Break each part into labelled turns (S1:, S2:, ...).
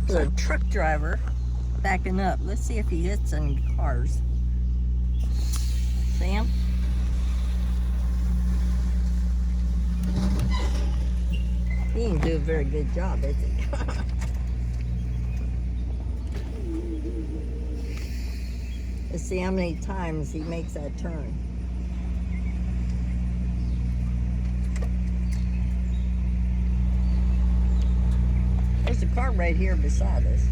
S1: There's a truck driver backing up. Let's see if he hits any cars. Sam? He didn't do a very good job, is he? Let's see how many times he makes that turn. There's a car right here beside us.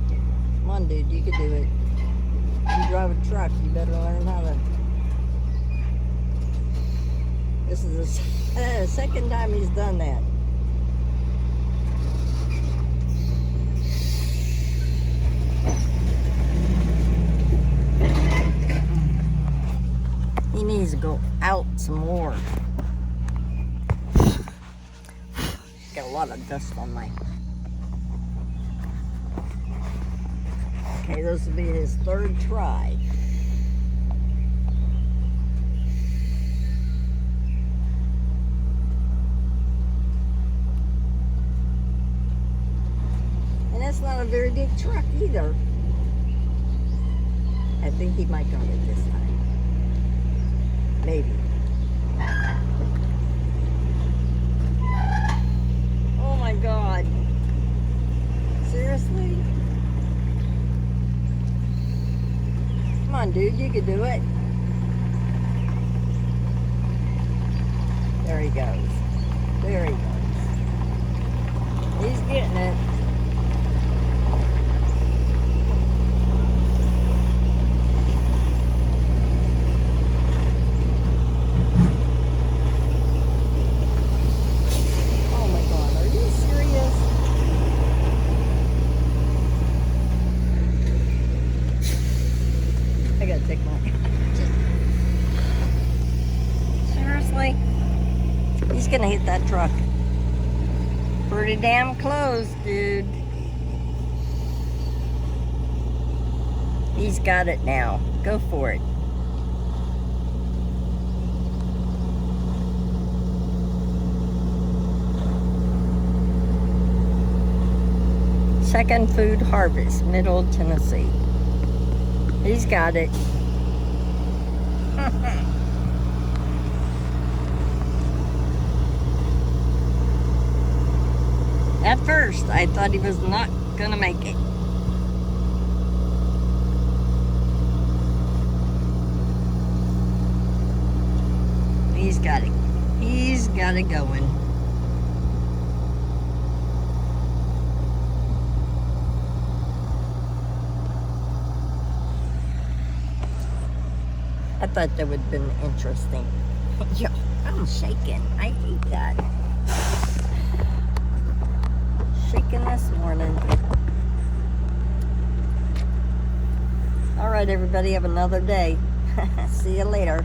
S1: Come on, dude, you can do it. You drive a truck, you better learn how to. This is the second time he's done that. He needs to go out some more. Got a lot of dust on my. Okay, this will be his third try. And that's not a very big truck either. I think he might got it this time. Maybe. Oh my God. Seriously? Come on, dude, you can do it. There he goes. There he goes. He's getting it. Oh my God, are you serious? I gotta take my. Seriously? He's gonna hit that truck. Pretty damn close, dude. He's got it now. Go for it. Second Food Harvest, Middle Tennessee. He's got it. At first, I thought he was not gonna make it. He's got it. He's got it going. I thought that would have been interesting. Yo, I'm shaking. I hate that. Shaking this morning. All right, everybody, have another day. See you later.